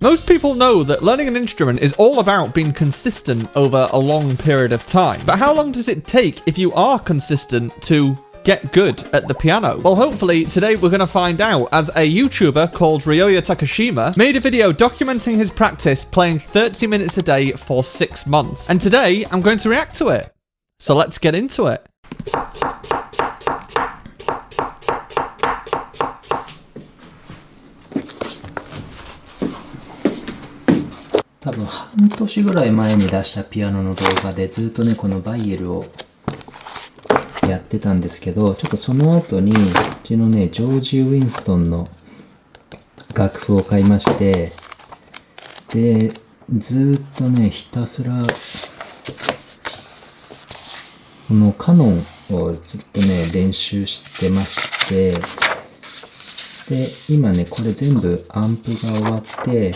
Most people know that learning an instrument is all about being consistent over a long period of time. But how long does it take if you are consistent to get good at the piano? Well, hopefully today we're going to find out, as a YouTuber called Ryoya Takashima made a video documenting his practice playing 30 minutes a day for 6 months. And today I'm going to react to it. So let's get into it. 多分半年ぐらい前に出したピアノの動画でずっとねこのバイエルをやってたんですけど、ちょっとその後にうちのねジョージ・ウィンストンの楽譜を買いまして、でずっとねひたすらこのカノンをずっとね練習してまして、で今ねこれ全部アンプが終わって、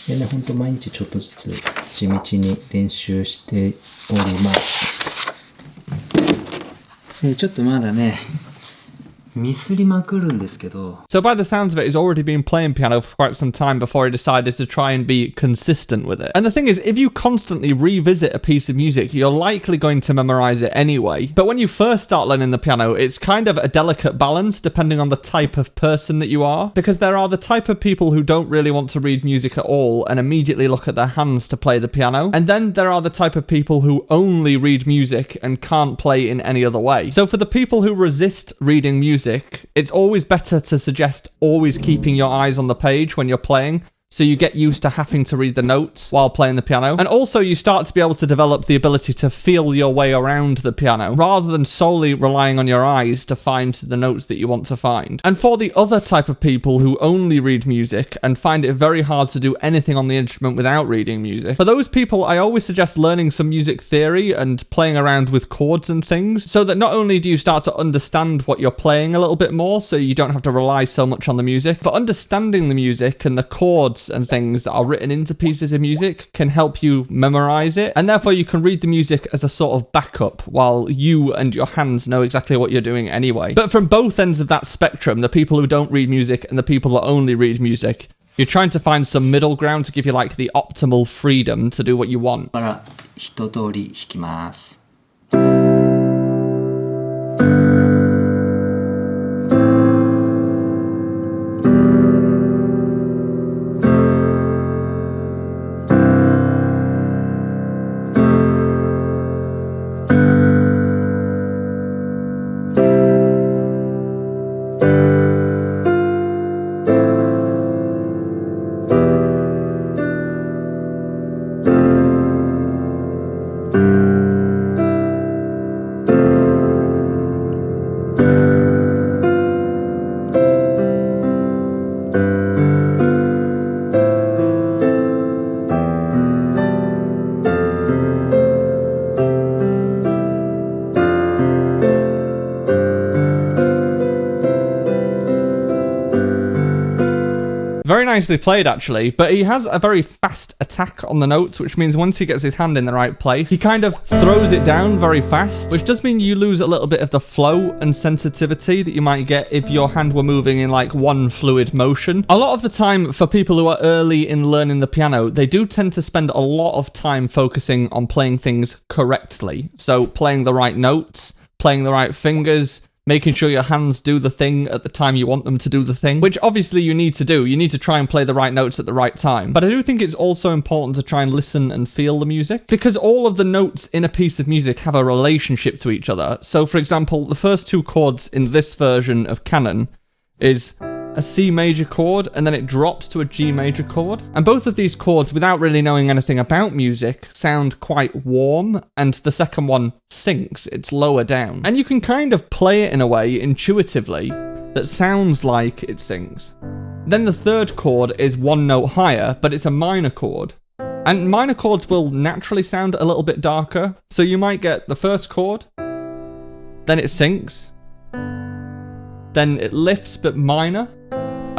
でね、ほんと毎日ちょっとずつ地道に練習しております。ちょっとまだね、ミスりまくるんですけど。So by the sounds of it, he's already been playing piano for quite some time before he decided to try and be consistent with it. And the thing is, if you constantly revisit a piece of music, you're likely going to memorize it anyway. But when you first start learning the piano, it's kind of a delicate balance depending on the type of person that you are. Because there are the type of people who don't really want to read music at all and immediately look at their hands to play the piano. And then there are the type of people who only read music and can't play in any other way. So for the people who resist reading music, it's always better to suggest always keeping your eyes on the page when you're playing, so you get used to having to read the notes while playing the piano. And also you start to be able to develop the ability to feel your way around the piano, rather than solely relying on your eyes to find the notes that you want to find. And for the other type of people who only read music and find it very hard to do anything on the instrument without reading music, for those people I always suggest learning some music theory and playing around with chords and things, so that not only do you start to understand what you're playing a little bit more, so you don't have to rely so much on the music, but understanding the music and the chords and things that are written into pieces of music can help you memorize it, and therefore you can read the music as a sort of backup while you and your hands know exactly what you're doing anyway. But from both ends of that spectrum, the people who don't read music and the people that only read music, you're trying to find some middle ground to give you like the optimal freedom to do what you want. から一通り弾きます。Very nicely played, actually, but he has a very fast attack on the notes, which means once he gets his hand in the right place, he kind of throws it down very fast, which does mean you lose a little bit of the flow and sensitivity that you might get if your hand were moving in like one fluid motion. A lot of the time, for people who are early in learning the piano, they do tend to spend a lot of time focusing on playing things correctly. So playing the right notes, playing the right fingers, making sure your hands do the thing at the time you want them to do the thing, which obviously you need to do. You need to try and play the right notes at the right time. But I do think it's also important to try and listen and feel the music, because all of the notes in a piece of music have a relationship to each other. So for example, the first two chords in this version of Canon is a C major chord, and then it drops to a G major chord. And both of these chords, without really knowing anything about music, sound quite warm, and the second one sinks, it's lower down. And you can kind of play it in a way, intuitively, that sounds like it sings. Then the third chord is one note higher, but it's a minor chord. And minor chords will naturally sound a little bit darker, so you might get the first chord, then it sinks, then it lifts but minor,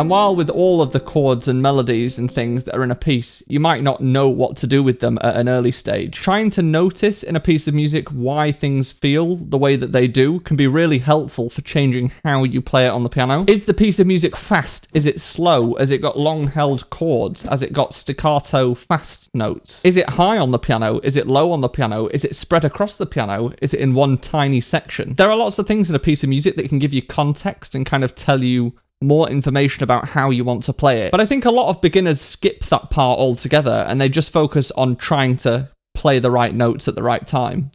And while with all of the chords and melodies and things that are in a piece, you might not know what to do with them at an early stage, trying to notice in a piece of music why things feel the way that they do can be really helpful for changing how you play it on the piano. Is the piece of music fast? Is it slow? Has it got long held chords? Has it got staccato fast notes? Is it high on the piano? Is it low on the piano? Is it spread across the piano? Is it in one tiny section? There are lots of things in a piece of music that can give you context and kind of tell you more information about how you want to play it. But I think a lot of beginners skip that part altogether and they just focus on trying to play the right notes at the right time.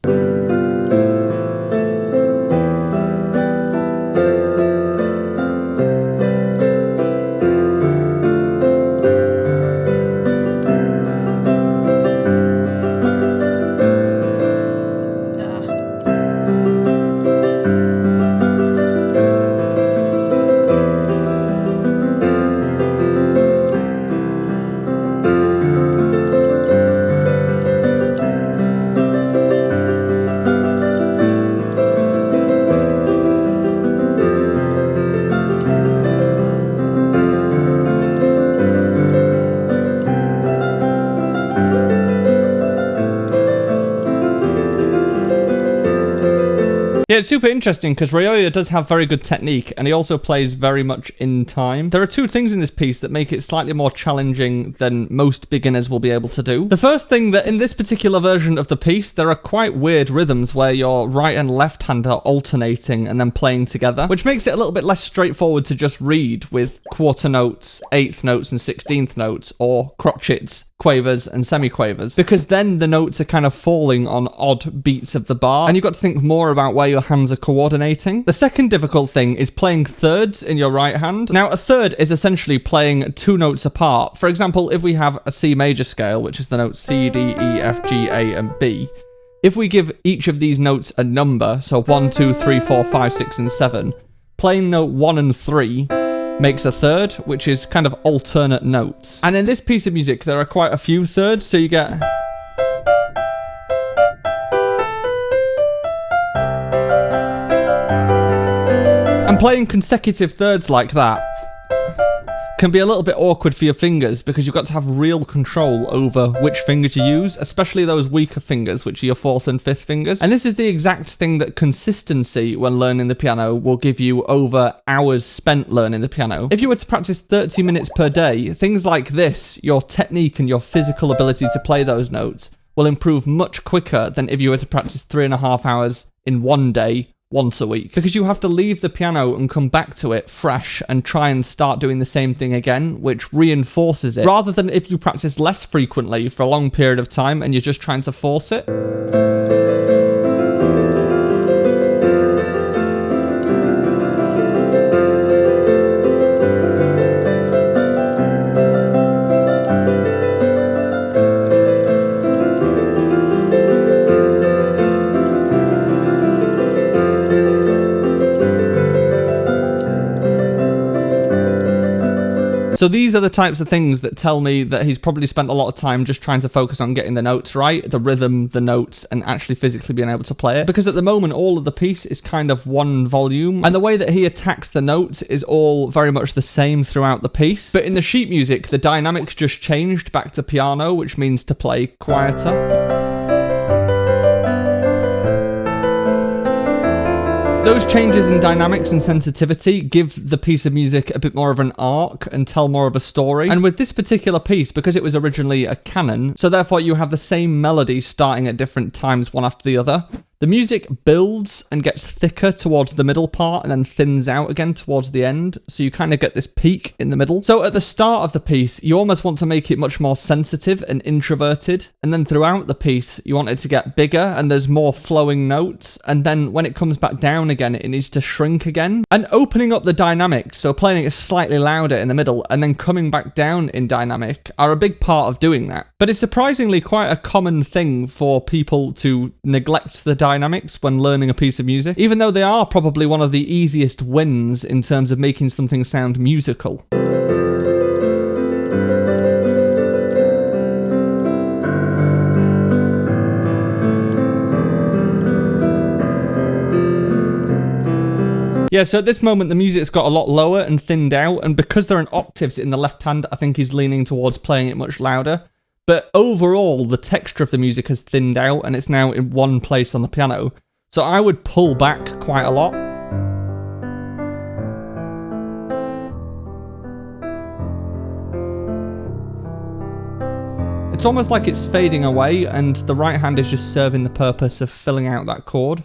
Yeah, it's super interesting because Ryoya does have very good technique and he also plays very much in time. There are two things in this piece that make it slightly more challenging than most beginners will be able to do. The first thing, that in this particular version of the piece, there are quite weird rhythms where your right and left hand are alternating and then playing together, which makes it a little bit less straightforward to just read with quarter notes, eighth notes and 16th notes, or crotchets, quavers and semiquavers, because then the notes are kind of falling on odd beats of the bar and you've got to think more about where your hands are coordinating. The second difficult thing is playing thirds in your right hand. Now, a third is essentially playing two notes apart. For example, if we have a C major scale, which is the notes C, D, E, F, G, A and B, if we give each of these notes a number, so 1, 2, 3, 4, 5, 6 and 7, playing note 1 and 3 makes a third, which is kind of alternate notes. And in this piece of music, there are quite a few thirds, so you get... And playing consecutive thirds like that can be a little bit awkward for your fingers because you've got to have real control over which fingers you use, especially those weaker fingers, which are your fourth and fifth fingers. And this is the exact thing that consistency when learning the piano will give you over hours spent learning the piano. If you were to practice 30 minutes per day, things like this, your technique and your physical ability to play those notes, will improve much quicker than if you were to practice 3.5 hours in one day, once a week, because you have to leave the piano and come back to it fresh and try and start doing the same thing again, which reinforces it, rather than if you practice less frequently for a long period of time and you're just trying to force it. So these are the types of things that tell me that he's probably spent a lot of time just trying to focus on getting the notes right, the rhythm, the notes, and actually physically being able to play it. Because at the moment, all of the piece is kind of one volume, and the way that he attacks the notes is all very much the same throughout the piece. But in the sheet music, the dynamics just changed back to piano, which means to play quieter. Those changes in dynamics and sensitivity give the piece of music a bit more of an arc and tell more of a story. And with this particular piece, because it was originally a canon, so therefore you have the same melody starting at different times one after the other, the music builds and gets thicker towards the middle part and then thins out again towards the end, so you kind of get this peak in the middle. So at the start of the piece, you almost want to make it much more sensitive and introverted, and then throughout the piece, you want it to get bigger and there's more flowing notes, and then when it comes back down again, it needs to shrink again. And opening up the dynamics, so playing it slightly louder in the middle and then coming back down in dynamic, are a big part of doing that. But it's surprisingly quite a common thing for people to neglect the dynamics when learning a piece of music, even though they are probably one of the easiest wins in terms of making something sound musical. Yeah, so at this moment, the music's got a lot lower and thinned out, and because they're in octaves in the left hand, I think he's leaning towards playing it much louder. But overall, the texture of the music has thinned out, and it's now in one place on the piano. So I would pull back quite a lot. It's almost like it's fading away, and the right hand is just serving the purpose of filling out that chord.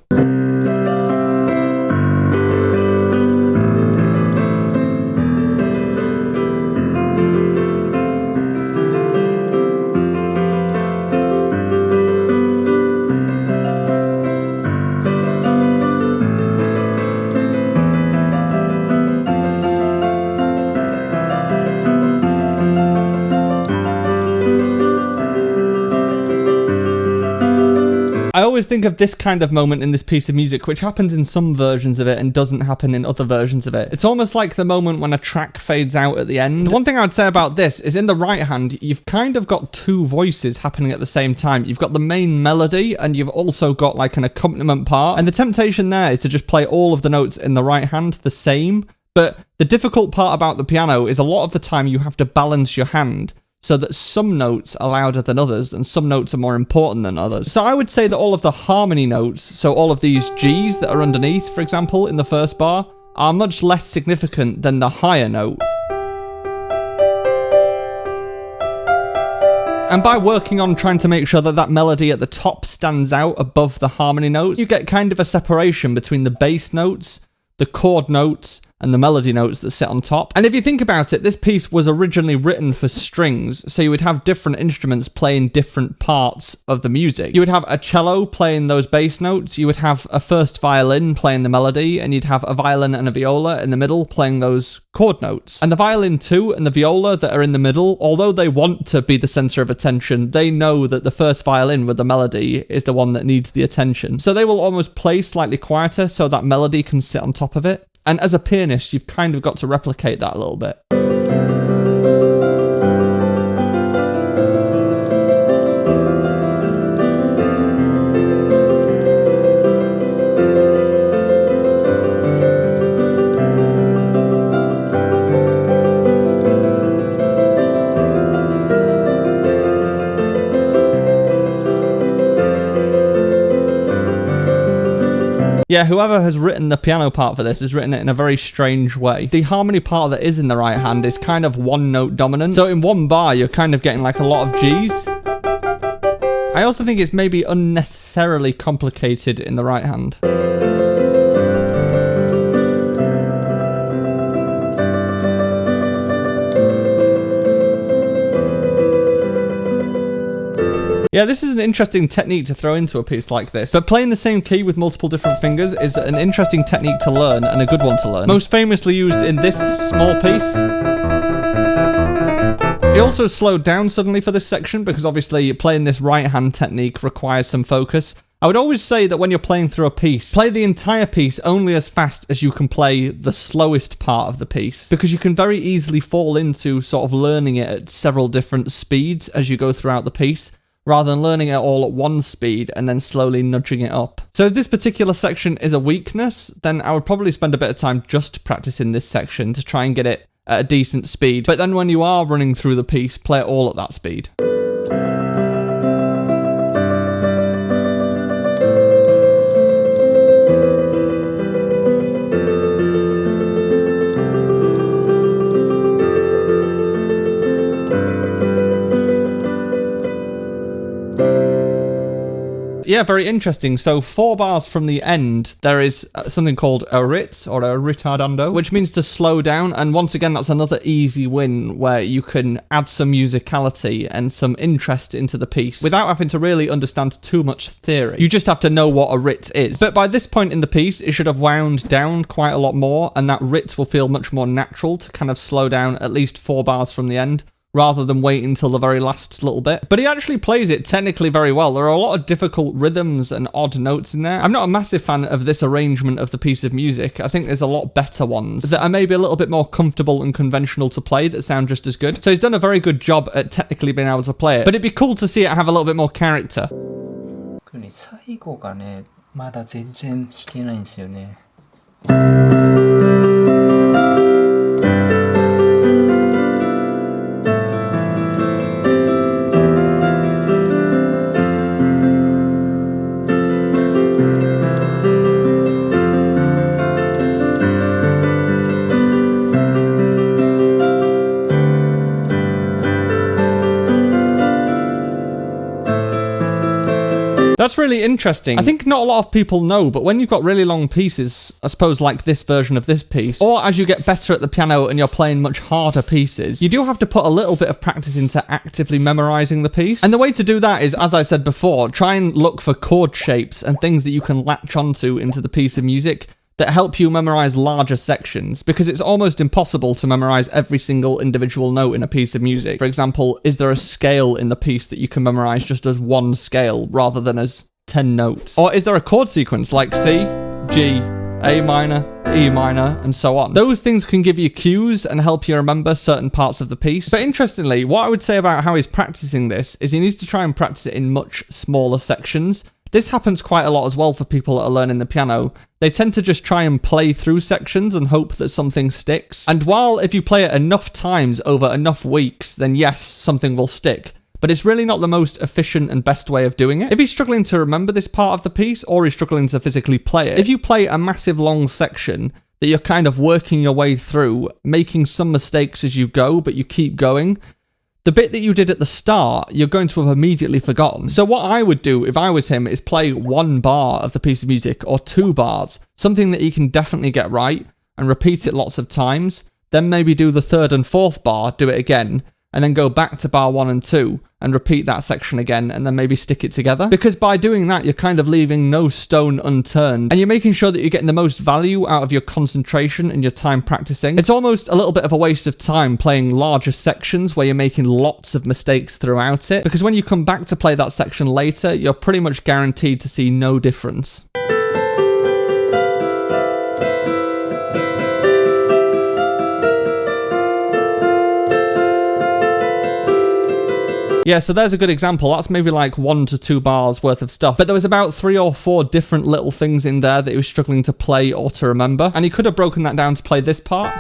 I always think of this kind of moment in this piece of music, which happens in some versions of it and doesn't happen in other versions of it. It's almost like the moment when a track fades out at the end. One thing I would say about this is in the right hand, you've kind of got two voices happening at the same time. You've got the main melody and you've also got like an accompaniment part. And the temptation there is to just play all of the notes in the right hand the same. But the difficult part about the piano is a lot of the time you have to balance your hand so that some notes are louder than others and some notes are more important than others. So I would say that all of the harmony notes, so all of these Gs that are underneath, for example, in the first bar, are much less significant than the higher note. And by working on trying to make sure that that melody at the top stands out above the harmony notes, you get kind of a separation between the bass notes, the chord notes, and the melody notes that sit on top. And if you think about it, this piece was originally written for strings, so you would have different instruments playing different parts of the music. You would have a cello playing those bass notes, you would have a first violin playing the melody, and you'd have a violin and a viola in the middle playing those chord notes. And the violin too and the viola that are in the middle, although they want to be the center of attention, they know that the first violin with the melody is the one that needs the attention. So they will almost play slightly quieter so that melody can sit on top of it. And as a pianist, you've kind of got to replicate that a little bit. Yeah, whoever has written the piano part for this has written it in a very strange way. The harmony part that is in the right hand is kind of one note dominant. So in one bar, you're kind of getting like a lot of Gs. I also think it's maybe unnecessarily complicated in the right hand. Yeah, this is an interesting technique to throw into a piece like this. But playing the same key with multiple different fingers is an interesting technique to learn and a good one to learn. Most famously used in this small piece. He also slowed down suddenly for this section because obviously playing this right hand technique requires some focus. I would always say that when you're playing through a piece, play the entire piece only as fast as you can play the slowest part of the piece, because you can very easily fall into sort of learning it at several different speeds as you go throughout the piece, rather than learning it all at one speed and then slowly nudging it up. So if this particular section is a weakness, then I would probably spend a bit of time just practicing this section to try and get it at a decent speed. But then when you are running through the piece, play it all at that speed. Yeah, very interesting. So 4 bars from the end, there is something called a rit or a ritardando, which means to slow down. And once again, that's another easy win where you can add some musicality and some interest into the piece without having to really understand too much theory. You just have to know what a rit is. But by this point in the piece, it should have wound down quite a lot more, and that rit will feel much more natural to kind of slow down at least 4 bars from the end, rather than wait until the very last little bit. But he actually plays it technically very well. There are a lot of difficult rhythms and odd notes in there. I'm not a massive fan of this arrangement of the piece of music. I think there's a lot better ones that are maybe a little bit more comfortable and conventional to play that sound just as good. So he's done a very good job at technically being able to play it. But it'd be cool to see it have a little bit more character. 最後がね、まだ全然弾けないんですよね。That's really interesting. I think not a lot of people know, but when you've got really long pieces, I suppose like this version of this piece, or as you get better at the piano and you're playing much harder pieces, you do have to put a little bit of practice into actively memorizing the piece. And the way to do that is, as I said before, try and look for chord shapes and things that you can latch onto into the piece of music that help you memorize larger sections, because it's almost impossible to memorize every single individual note in a piece of music. For example, is there a scale in the piece that you can memorize just as one scale rather than as 10 notes? Or is there a chord sequence like C, G, A minor, E minor, and so on? Those things can give you cues and help you remember certain parts of the piece. But interestingly, what I would say about how he's practicing this is he needs to try and practice it in much smaller sections. This happens quite a lot as well for people that are learning the piano. They tend to just try and play through sections and hope that something sticks. And while if you play it enough times over enough weeks, then yes, something will stick. But it's really not the most efficient and best way of doing it. If he's struggling to remember this part of the piece, or he's struggling to physically play it, if you play a massive long section that you're kind of working your way through, making some mistakes as you go, but you keep going, the bit that you did at the start, you're going to have immediately forgotten. So what I would do if I was him is play 1 bar of the piece of music or 2 bars, something that he can definitely get right, and repeat it lots of times. Then maybe do the 3rd and 4th bar, do it again, and then go back to bar 1 and 2 and repeat that section again, and then maybe stick it together. Because by doing that, you're kind of leaving no stone unturned, and you're making sure that you're getting the most value out of your concentration and your time practicing. It's almost a little bit of a waste of time playing larger sections where you're making lots of mistakes throughout it, because when you come back to play that section later, you're pretty much guaranteed to see no difference. Yeah, so there's a good example. That's maybe like 1 to 2 bars worth of stuff. But there was about 3 or 4 different little things in there that he was struggling to play or to remember. And he could have broken that down to play this part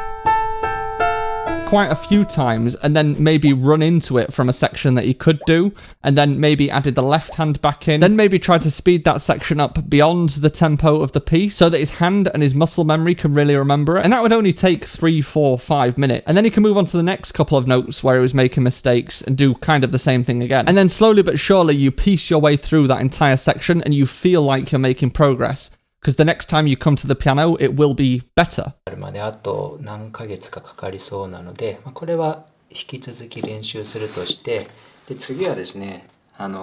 quite a few times, and then maybe run into it from a section that he could do, and then maybe added the left hand back in, then maybe tried to speed that section up beyond the tempo of the piece so that his hand and his muscle memory can really remember it. And that would only take 3, 4, 5 minutes. And then he can move on to the next couple of notes where he was making mistakes and do kind of the same thing again. And then slowly but surely you piece your way through that entire section and you feel like you're making progress. Because the next time you come to the piano, it will be better. まであと何ヶ月かかかりそうなので、これは引き続き練習するとして、で次はですね、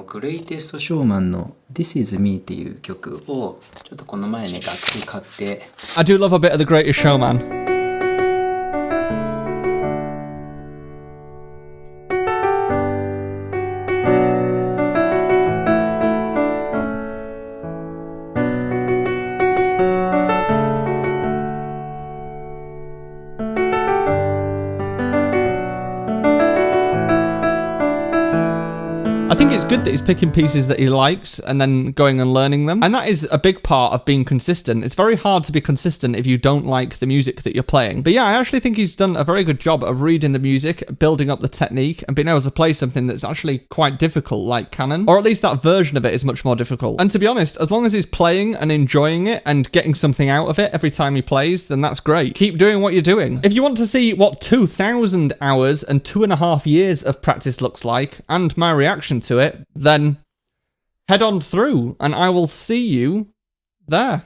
グレイテストショーマンの This Is Me っていう曲をちょっとこの前ね楽器買って。I do love a bit of The Greatest Showman. I think it's good that he's picking pieces that he likes and then going and learning them. And that is a big part of being consistent. It's very hard to be consistent if you don't like the music that you're playing. But yeah, I actually think he's done a very good job of reading the music, building up the technique, and being able to play something that's actually quite difficult, like canon. Or at least that version of it is much more difficult. And to be honest, as long as he's playing and enjoying it and getting something out of it every time he plays, then that's great. Keep doing what you're doing. If you want to see what 2,000 hours and 2.5 years of practice looks like, and my reaction to it, then head on through and I will see you there.